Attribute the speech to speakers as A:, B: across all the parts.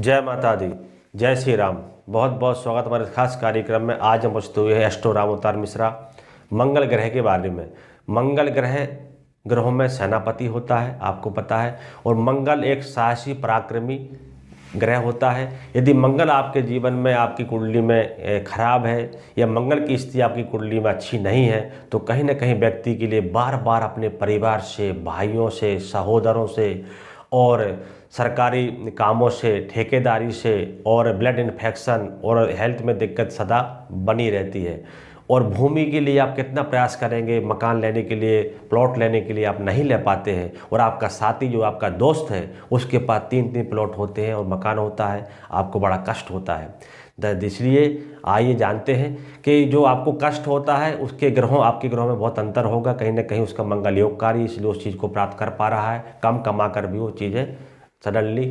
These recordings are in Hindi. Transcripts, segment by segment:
A: जय माता दी, जय श्री राम। बहुत बहुत स्वागत हमारे खास कार्यक्रम में। आज हम पहुँचते हुए हैं एस्ट्रो राम अवतार मिश्रा मंगल ग्रह के बारे में। मंगल ग्रह ग्रहों में सेनापति होता है, आपको पता है, और मंगल एक साहसी पराक्रमी ग्रह होता है। यदि मंगल आपके जीवन में, आपकी कुंडली में खराब है या मंगल की स्थिति आपकी कुंडली में अच्छी नहीं है, तो कहीं ना कहीं व्यक्ति के लिए बार बार अपने परिवार से, भाइयों से, सहोदरों से और सरकारी कामों से, ठेकेदारी से और ब्लड इन्फेक्शन और हेल्थ में दिक्कत सदा बनी रहती है। और भूमि के लिए आप कितना प्रयास करेंगे, मकान लेने के लिए, प्लॉट लेने के लिए, आप नहीं ले पाते हैं। और आपका साथी जो आपका दोस्त है उसके पास 3-3 प्लॉट होते हैं और मकान होता है, आपको बड़ा कष्ट होता है। इसलिए आइए जानते हैं कि जो आपको कष्ट होता है उसके ग्रहों, आपके ग्रहों में बहुत अंतर होगा। कहीं ना कहीं उसका मंगल योगकारी, इसलिए उस चीज़ को प्राप्त कर पा रहा है। कम कमा कर भी वो चीज़ें सडनली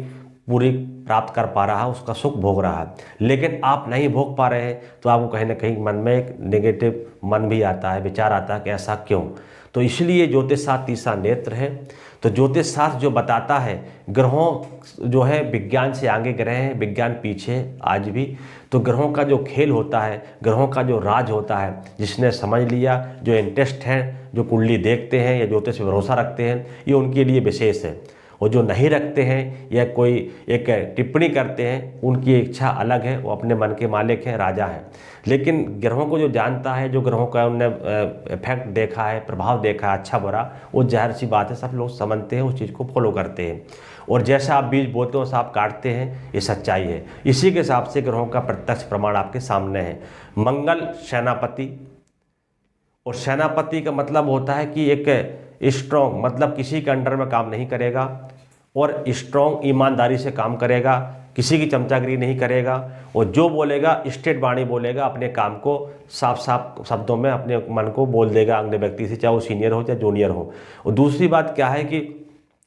A: पूरी प्राप्त कर पा रहा है, उसका सुख भोग रहा है। लेकिन आप नहीं भोग पा रहे हैं तो आपको कहीं ना कहीं मन में एक नेगेटिव मन भी आता है, विचार आता है कि ऐसा क्यों। तो इसलिए ज्योतिष शास्त्र तीसरा नेत्र है। तो ज्योतिष शास्त्र जो बताता है, ग्रहों जो है विज्ञान से आगे ग्रह हैं, विज्ञान पीछे आज भी। तो ग्रहों का जो खेल होता है, ग्रहों का जो राज होता है, जिसने समझ लिया, जो इंटरेस्ट है, जो कुंडली देखते हैं या ज्योतिष पे भरोसा रखते हैं, ये उनके लिए विशेष है। और जो नहीं रखते हैं या कोई एक टिप्पणी करते हैं, उनकी इच्छा अलग है, वो अपने मन के मालिक हैं, राजा हैं। लेकिन ग्रहों को जो जानता है, जो ग्रहों का उनने इफेक्ट देखा है, प्रभाव देखा है, अच्छा बुरा, वो जाहिर सी बात है सब लोग समझते हैं, उस चीज़ को फॉलो करते हैं। और जैसा आप बीज बोते हो, आप काटते हैं, ये सच्चाई है। इसी के हिसाब से ग्रहों का प्रत्यक्ष प्रमाण आपके सामने है। मंगल सेनापति, और सेनापति का मतलब होता है कि एक स्ट्रॉन्ग, मतलब किसी के अंडर में काम नहीं करेगा और स्ट्रॉन्ग ईमानदारी से काम करेगा, किसी की चमचागिरी नहीं करेगा, और जो बोलेगा स्ट्रेट वाणी बोलेगा, अपने काम को साफ साफ शब्दों में अपने मन को बोल देगा अगले व्यक्ति से, चाहे वो सीनियर हो चाहे जूनियर हो। और दूसरी बात क्या है कि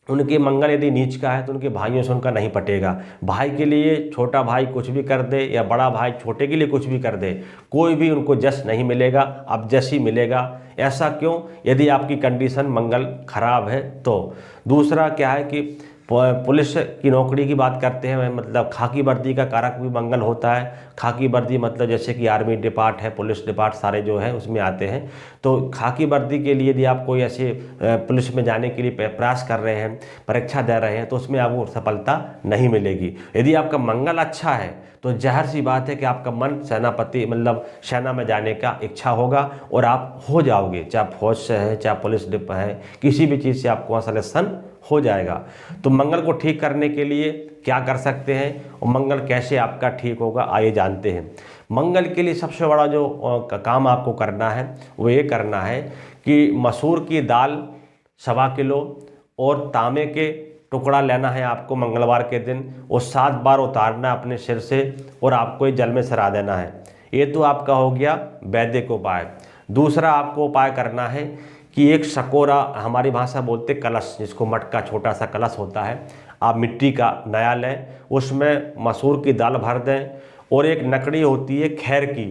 A: उनके मंगल यदि नीच का है तो उनके भाइयों से उनका नहीं पटेगा। भाई के लिए छोटा भाई कुछ भी कर दे या बड़ा भाई छोटे के लिए कुछ भी कर दे, कोई भी उनको जस नहीं मिलेगा, अब जस ही मिलेगा। ऐसा क्यों? यदि आपकी कंडीशन मंगल खराब है तो। दूसरा क्या है कि पुलिस की नौकरी की बात करते हैं, मतलब खाकी वर्दी का कारक भी मंगल होता है। खाकी वर्दी मतलब जैसे कि आर्मी डिपार्ट है, पुलिस डिपार्ट, सारे जो है उसमें आते हैं। तो खाकी वर्दी के लिए यदि आप कोई ऐसे पुलिस में जाने के लिए प्रयास कर रहे हैं, परीक्षा दे रहे हैं, तो उसमें आपको सफलता नहीं मिलेगी। यदि आपका मंगल अच्छा है तो जाहिर सी बात है कि आपका मन सेनापति, मतलब सेना में जाने का इच्छा होगा और आप हो जाओगे, चाहे फौज से है, चाहे पुलिस डिप है, किसी भी चीज़ से आपको वहाँ सिलेक्शन हो जाएगा। तो मंगल को ठीक करने के लिए क्या कर सकते हैं और मंगल कैसे आपका ठीक होगा, आइए जानते हैं। मंगल के लिए सबसे बड़ा जो काम आपको करना है वो ये करना है कि मसूर की दाल 1.25 किलो और तांबे के टुकड़ा लेना है आपको मंगलवार के दिन, और 7 बार उतारना है अपने सिर से और आपको ये जल में सरा देना है। ये तो आपका हो गया वैदिक उपाय। दूसरा आपको उपाय करना है कि एक सकोरा, हमारी भाषा बोलते कलश, जिसको मटका, छोटा सा कलश होता है, आप मिट्टी का नया लें, उसमें मसूर की दाल भर दें। और एक नकड़ी होती है खैर की,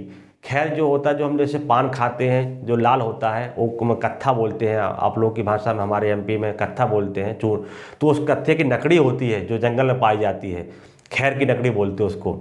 A: खैर जो होता है, जो हम जैसे पान खाते हैं, जो लाल होता है, वो कत्था बोलते हैं आप लोगों की भाषा में, हमारे एमपी में कत्था बोलते हैं, चूर। तो उस कत्थे की नकड़ी होती है जो जंगल में पाई जाती है, खैर की नकड़ी बोलते हैं उसको।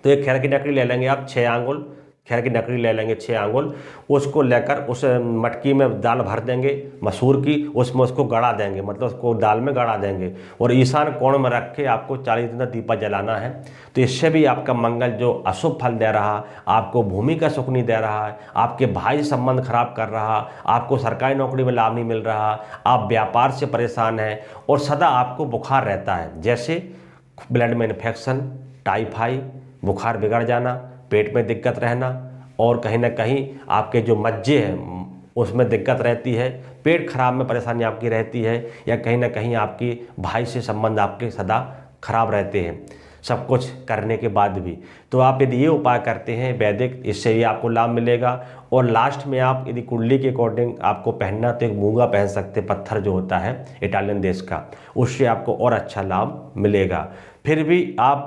A: तो एक खैर की नकड़ी ले लेंगे आप, 6 आंगुल खैर की नकड़ी ले लेंगे, 6 आंगुल। उसको लेकर उस मटकी में दाल भर देंगे मसूर की, उसमें उसको गड़ा देंगे, मतलब उसको दाल में गड़ा देंगे, और ईशान कोण में रख के आपको 40 दिन दीपक जलाना है। तो इससे भी आपका मंगल जो अशुभ फल दे रहा, आपको भूमि का सुख नहीं दे रहा है, आपके भाई संबंध खराब कर रहा, आपको सरकारी नौकरी में लाभ नहीं मिल रहा, आप व्यापार से परेशान हैं और सदा आपको बुखार रहता है, जैसे ब्लड में इन्फेक्शन, टाइफाइड, बुखार बिगड़ जाना, पेट में दिक्कत रहना, और कहीं ना कहीं आपके जो मज्जे हैं उसमें दिक्कत रहती है, पेट खराब में परेशानी आपकी रहती है, या कहीं ना कहीं आपकी भाई से संबंध आपके सदा खराब रहते हैं, सब कुछ करने के बाद भी। तो आप यदि ये उपाय करते हैं वैदिक, इससे भी आपको लाभ मिलेगा। और लास्ट में आप यदि कुंडली के अकॉर्डिंग आपको पहनना, तो एक मूंगा पहन सकते, पत्थर जो होता है इटालियन देश का, उससे आपको और अच्छा लाभ मिलेगा। फिर भी आप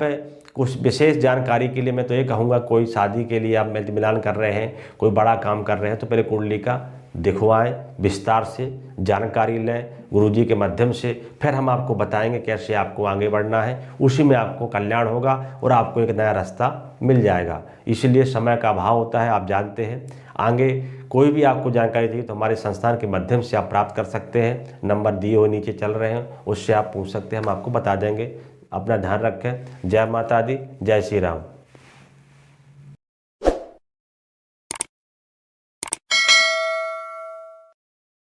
A: कुछ विशेष जानकारी के लिए मैं तो ये कहूँगा, कोई शादी के लिए आप मिलान कर रहे हैं, कोई बड़ा काम कर रहे हैं, तो पहले कुंडली का दिखवाएं, विस्तार से जानकारी लें गुरुजी के माध्यम से, फिर हम आपको बताएंगे कैसे आपको आगे बढ़ना है। उसी में आपको कल्याण होगा और आपको एक नया रास्ता मिल जाएगा। इसलिए समय का अभाव होता है, आप जानते हैं। आगे कोई भी आपको जानकारी चाहिए तो हमारे संस्थान के माध्यम से आप प्राप्त कर सकते हैं। नंबर दिए हुए नीचे चल रहे हैं, उससे आप पूछ सकते हैं, हम आपको बता देंगे। अपना ध्यान रखें। जय माता दी, जय श्री राम।